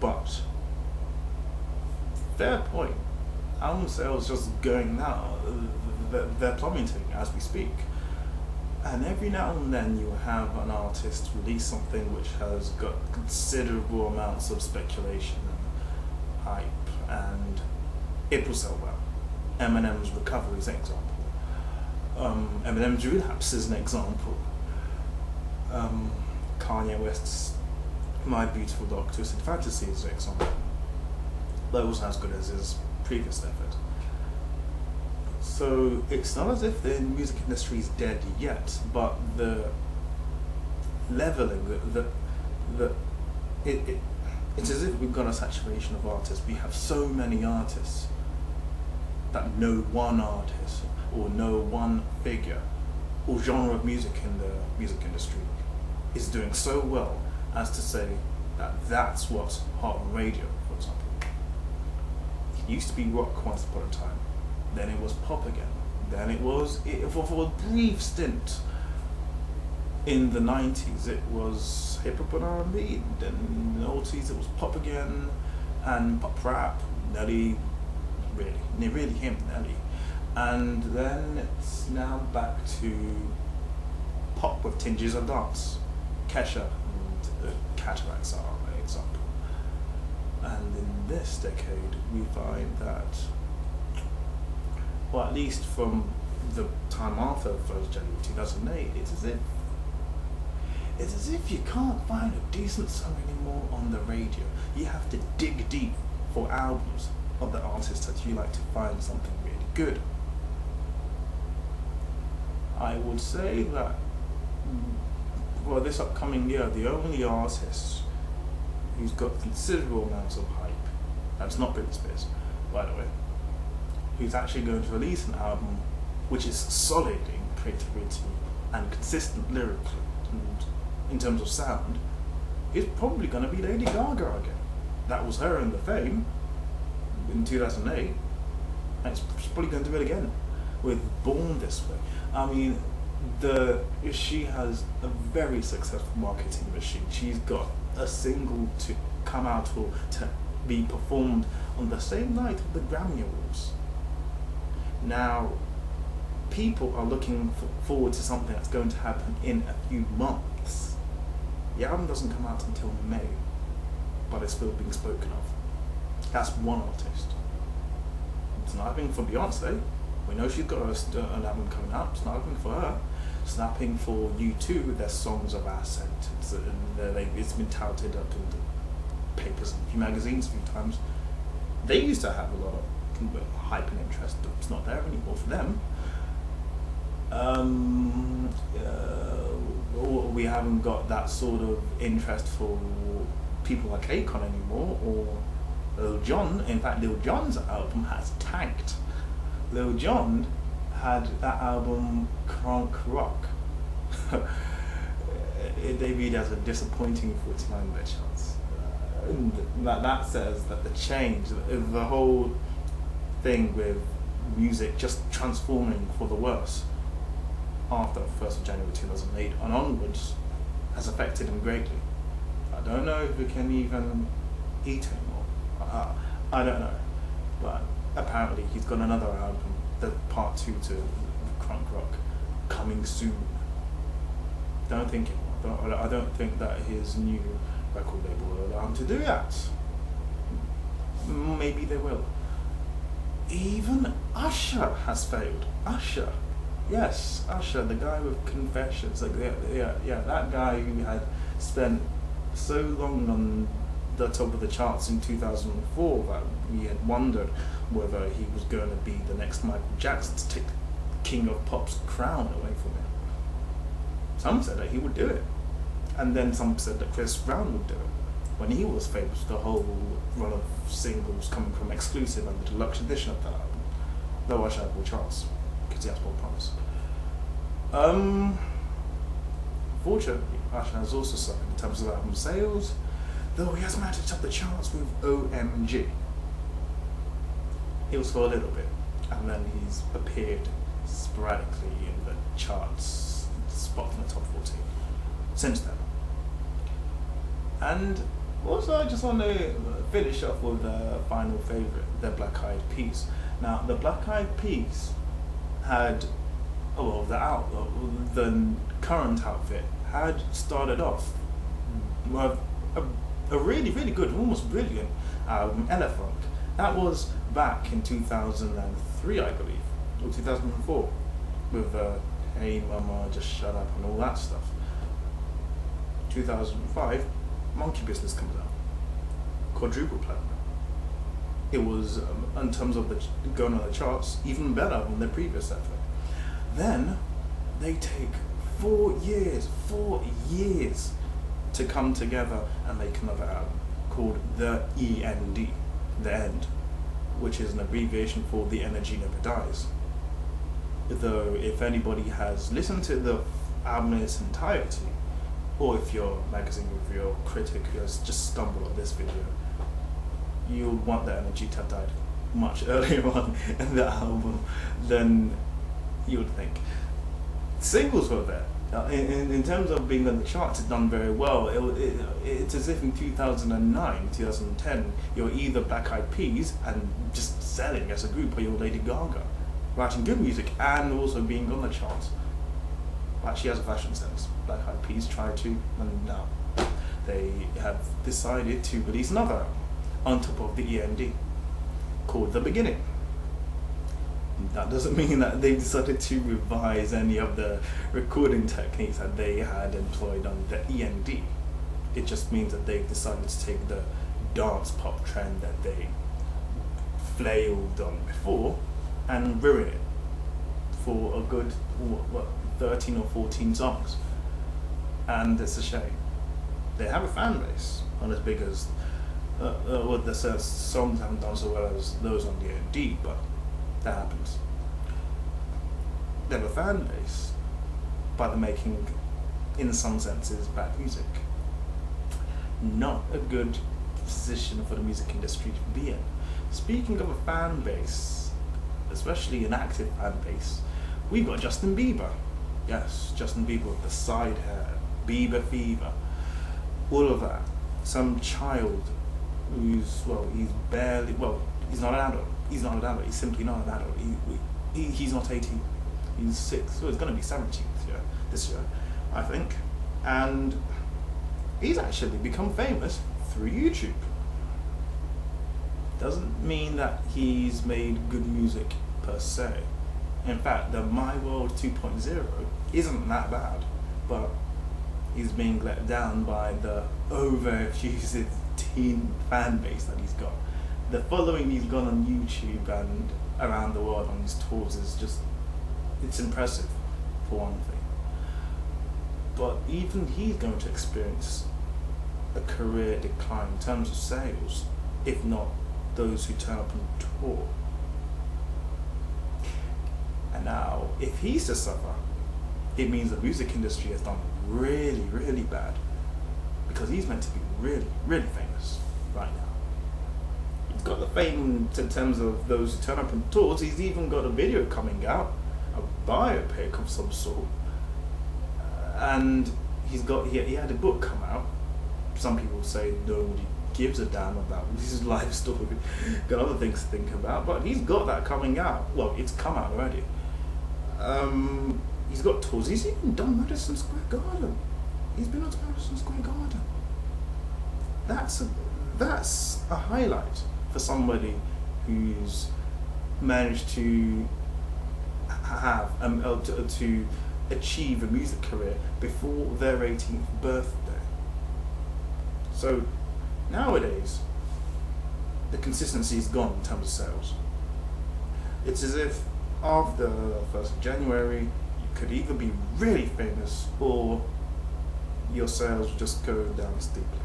But fair point. Album sales just going now. They're plummeting as we speak. And every now and then you have an artist release something which has got considerable amounts of speculation and hype, and it will sell well. Eminem's Recovery is an example. Eminem's Relapse is an example. Kanye West's My Beautiful Dark Twisted Fantasy is an example. That wasn't as good as his previous effort. So it's not as if the music industry is dead yet, but the leveling, it's as if we've got a saturation of artists. We have so many artists that no one artist or no one figure or genre of music in the music industry is doing so well as to say that that's what's hot on radio, for example. It used to be rock once upon a time, then it was pop again, then it was, for a brief stint in the 90s it was hip hop and R&B, then in the noughties it was pop again and pop rap, Nelly, really him, Nelly, and then it's now back to pop with tinges of dance. Kesha and Cataracts are an example. And in this decade we find that, well, at least from the time after 1st January 2008, it's as if you can't find a decent song anymore on the radio. You have to dig deep for albums of the artists that you like to find something really good. I would say that for this upcoming year, the only artist who's got considerable amounts of hype, that's not Britney Spears, by the way, who's actually going to release an album which is solid in creativity and consistent lyrically and in terms of sound, is probably going to be Lady Gaga again. That was her in the Fame in 2008, and she's probably going to do it again with Born This Way. I mean, she has a very successful marketing machine. She's got a single to come out or to be performed on the same night of the Grammy Awards. Now, people are looking forward to something that's going to happen in a few months. The album doesn't come out until May, but it's still being spoken of. That's one artist. It's not happening for Beyonce. We know she's got an album coming out. It's not happening for her. It's not happening for U2 with their Songs of Ascent. It's been touted up in the papers and a few magazines a few times. They used to have a lot of hype and interest, but it's not there anymore for them. We haven't got that sort of interest for people like Akon anymore, or Lil Jon. In fact, Lil Jon's album has tanked. Lil Jon had that album Crunk Rock. It debuted as a disappointing 49-bit charts. That says that the change, the whole thing with music just transforming for the worse after 1st of January 2008 and onwards has affected him greatly. I don't know if he can even eat anymore. I don't know. But apparently he's got another album, the part 2 to Crunk Rock, coming soon. I don't think that his new record label will allow him to do that. Maybe they will. Even Usher has failed. Usher. Yes, Usher, the guy with Confessions. Like, yeah, that guy who had spent so long on the top of the charts in 2004 that we had wondered whether he was going to be the next Michael Jackson to take King of Pop's crown away from him. Some said that he would do it, and then some said that Chris Brown would do it when he was famous for the whole run of singles coming from Exclusive and the deluxe edition of that album. Though Usher had more charts because he has more promise. Fortunately, Usher has also suffered in terms of album sales, though he has managed to top the charts with OMG. It was for a little bit, and then he's appeared sporadically in the charts, spot in the top 14 since then. And also, I just want to finish off with a final favourite, the Black Eyed Peas. Now, the Black Eyed Peas had, the current outfit had started off with a really, really good, almost brilliant album, Elephant. That was back in 2003, I believe, or 2004, with Hey Mama, Just Shut Up and all that stuff. 2005, Monkey Business comes out, quadruple platinum. It was, in terms of going on the charts, even better than their previous effort. Then they take 4 years to come together and make another album called The END, The End, which is an abbreviation for The Energy Never Dies. Though if anybody has listened to the album in its entirety, or if you're a magazine reviewer or critic who has just stumbled on this video, you'll want the energy to have died much earlier on in the album than you would think. Singles were there. In terms of being on the charts, it's done very well. It's as if in 2009, 2010, you're either Black Eyed Peas and just selling as a group, or you're Lady Gaga, writing good music and also being on the charts. Like, she has a fashion sense. Black Eyed Peas tried to, and now they have decided to release another album on top of the END called The Beginning. That doesn't mean that they decided to revise any of the recording techniques that they had employed on the END. It just means that they've decided to take the dance pop trend that they flailed on before and ruin it for a good 13 or 14 songs. And it's a shame. They have a fan base, not as big as the songs haven't done so well as those on the END, but that happens. They have a fan base, but they're making, in some senses, bad music. Not a good position for the music industry to be in. Speaking of a fan base, especially an active fan base, we've got Justin Bieber. Yes, Justin Bieber with the side hair, Bieber fever, all of that. Some child who's, he's not an adult. He's not an adult. He's simply not an adult. He's not 18. He's 6. So it's going to be 17 this year, I think. And he's actually become famous through YouTube. Doesn't mean that he's made good music per se. In fact, the My World 2.0 isn't that bad, but he's being let down by the over-effusive teen fan base that he's got. The following he's got on YouTube and around the world on his tours is just, it's impressive, for one thing. But even he's going to experience a career decline in terms of sales, if not those who turn up on tour. And now, if he's to suffer, it means the music industry has done really, really bad, because he's meant to be really, really famous right now. He's got the fame in terms of those who turn up on tours. He's even got a video coming out, a biopic of some sort, and he had a book come out. Some people say nobody gives a damn about his life story, got other things to think about, but he's got that coming out. Well, it's come out already. He's got tours. He's even done Madison Square Garden. He's been on Madison Square Garden. That's a highlight for somebody who's managed to have to achieve a music career before their 18th birthday. So nowadays, the consistency is gone in terms of sales. It's as if after the 1st of January, you could either be really famous or your sales will just go down steeply.